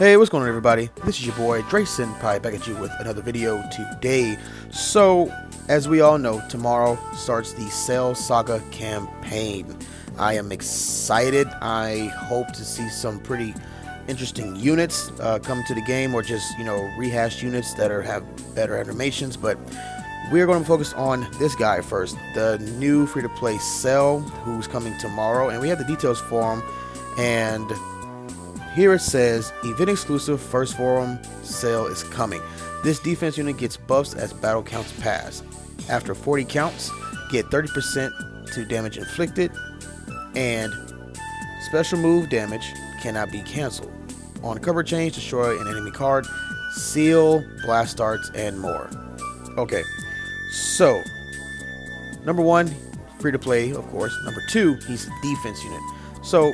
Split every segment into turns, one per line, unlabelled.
Hey, what's going on, everybody? This is your boy ZENKAI back at you with another video today. So, as we all know, tomorrow starts the SAGA campaign. I am excited. I hope to see some pretty interesting units come to the game, or just, rehashed units that have better animations. But we're going to focus on this guy first, the new free-to-play Cell, who's coming tomorrow, and we have the details for him. And here it says, event exclusive first forum sale is coming. This defense unit gets buffs as battle counts pass. After 40 counts, get 30% to damage inflicted, and special move damage cannot be cancelled. On cover change, destroy an enemy card, seal, blast darts, and more. Okay, so number one, free to play, of course. Number two, he's a defense unit. So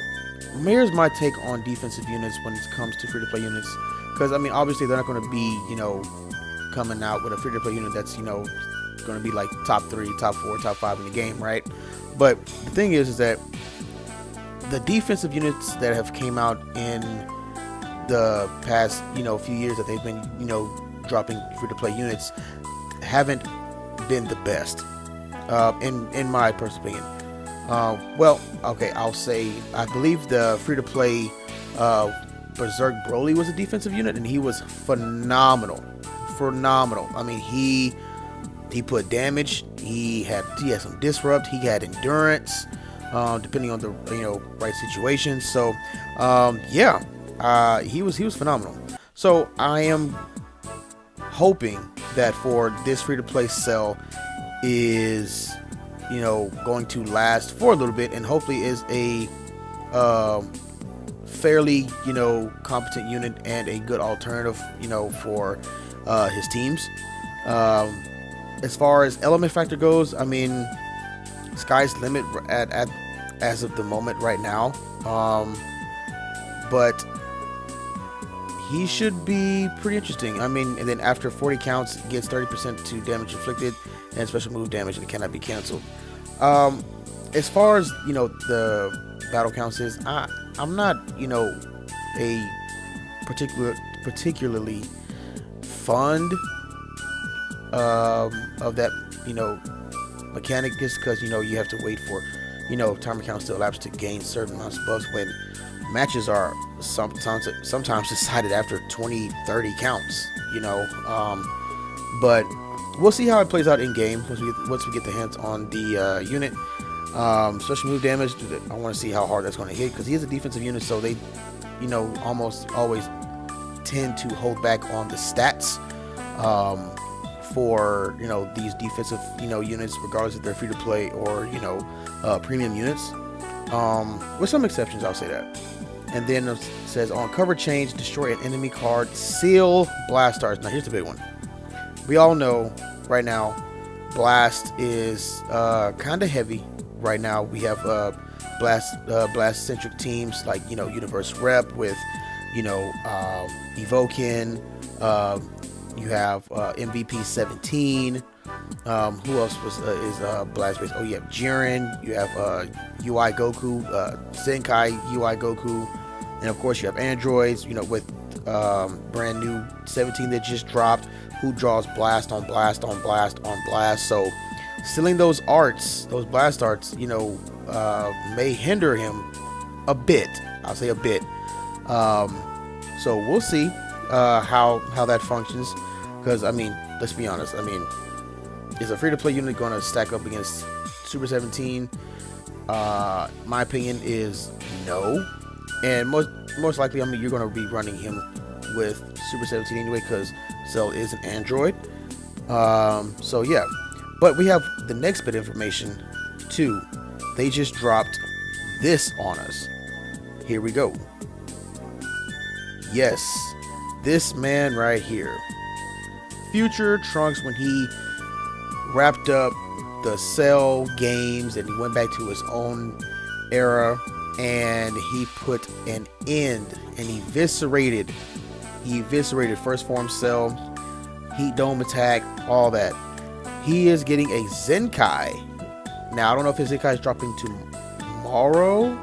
here's my take on defensive units when it comes to free-to-play units, because I mean, obviously they're not going to be, coming out with a free-to-play unit that's, going to be like top 3, top 4, top 5 in the game, right? But the thing is that the defensive units that have came out in the past, few years that they've been, dropping free-to-play units haven't been the best, in my personal opinion. Well, okay, I'll say I believe the free-to-play Berserk Broly was a defensive unit, and he was phenomenal. I mean, he put damage. He had some disrupt. He had endurance, depending on the right situation. So, he was phenomenal. So I am hoping that for this free-to-play Cell is going to last for a little bit, and hopefully is a fairly competent unit and a good alternative for his teams. As far as element factor goes, I mean, sky's the limit at as of the moment right now, but he should be pretty interesting. I mean, and then after 40 counts, gets 30% to damage inflicted and special move damage that cannot be canceled. As far as the battle counts is, I'm not a particularly fond of that mechanic, just because you have to wait for timer counts to elapse to gain certain amounts of buffs, when matches are sometimes decided after 20-30 counts, but we'll see how it plays out in game once we get the hands on the unit. Special move damage, I want to see how hard that's going to hit, because he is a defensive unit, so they almost always tend to hold back on the stats for these defensive units, regardless if they're free to play or premium units, with some exceptions, I'll say that. And then it says, on cover change, destroy an enemy card, seal, blast darts. Now here's the big one. We all know right now blast is kind of heavy right now. We have blast centric teams like Universe Rep with Evokin. You have MVP 17. Who else is blast based? Oh, you have Jiren. You have UI Goku, ZENKAI UI Goku, and of course you have androids. With brand new 17 that just dropped, who draws blast on blast on blast on blast. So stealing those blast arts, may hinder him a bit. I'll say a bit. So we'll see how that functions, because I mean, let's be honest. I mean, is a free-to-play unit going to stack up against Super 17? My opinion is no, and most likely, I mean, you're going to be running him with Super 17 anyway, because Cell is an android. So yeah, but we have the next bit of information too. They just dropped this on us. Here we go. Yes, this man right here, future Trunks, when he wrapped up the Cell games and he went back to his own era, and he put an end and eviscerated first form Cell, Heat Dome attack, all that. He is getting a ZENKAI. Now I don't know if his ZENKAI is dropping tomorrow.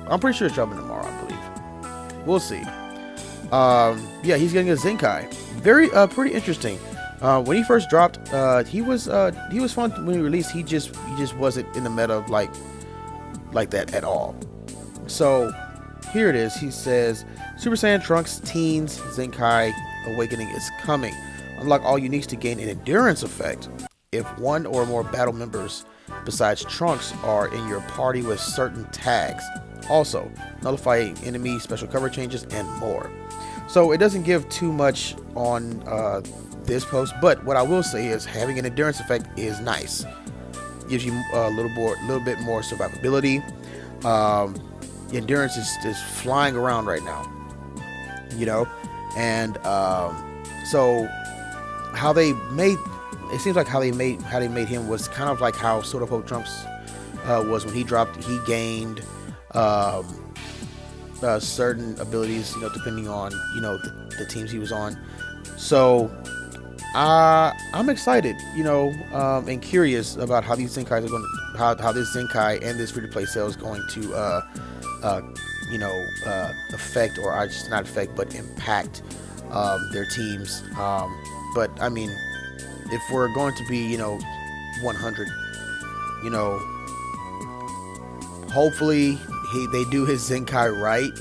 I'm pretty sure it's dropping tomorrow, I believe. We'll see. Yeah, he's getting a Zenkai. Very pretty interesting. When he first dropped, he was fun when he released. He just wasn't in the meta of like that at all. So here it is. He says Super Saiyan Trunks Teens Zenkai Awakening is coming. Unlock all uniques to gain an endurance effect if one or more battle members besides Trunks are in your party with certain tags. Also, nullify enemy special cover changes and more. So it doesn't give too much on this post, but what I will say is having an endurance effect is nice. Gives you a little bit more survivability. Endurance is flying around right now, you know, and so how they made it seems like how they made him was kind of like how Sword of Hope Trunks was when he dropped. He gained certain abilities, you know, depending on, you know, the teams he was on. So I'm excited, you know, and curious about how these Zenkais are going to, how this Zenkai and this free-to-play sale is going to you know, affect, or I just not affect, but impact their teams. But I mean, if we're going to be, you know, 100, you know, hopefully they do his Zenkai right,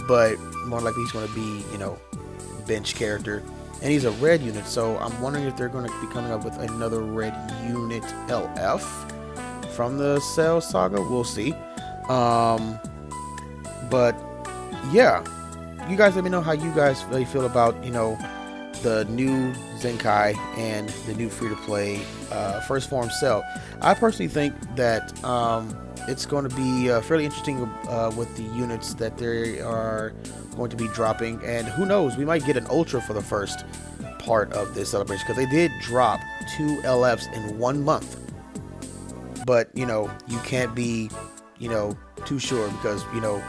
but more likely he's going to be, you know, bench character, and he's a red unit. So I'm wondering if they're going to be coming up with another red unit LF from the Cell Saga. We'll see. But yeah, you guys let me know how you guys really feel about, you know, the new Zenkai and the new free-to-play first form Cell. I personally think that it's going to be fairly interesting with the units that they are going to be dropping, and who knows, we might get an Ultra for the first part of this celebration, because they did drop 2 LFs in 1 month. But you know, you can't be, you know, too sure, because you know,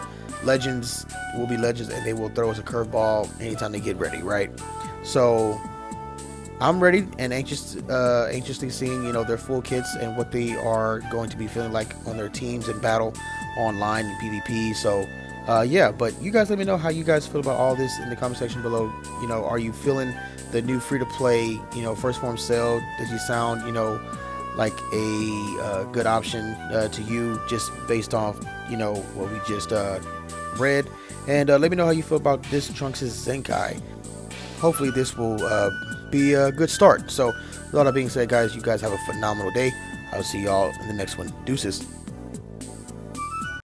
legends will be legends, and they will throw us a curveball anytime they get ready, right? So I'm ready and anxiously seeing, you know, their full kits and what they are going to be feeling like on their teams in battle, online and PvP. So yeah, but you guys let me know how you guys feel about all this in the comment section below. You know, are you feeling the new free-to-play, you know, first form Cell? Does he sound, you know, like a good option to you, just based off, you know, what we just read? And let me know how you feel about this Trunks' Zenkai. Hopefully this will be a good start. So with all that being said, guys, you guys have a phenomenal day. I'll see y'all in the next one. Deuces.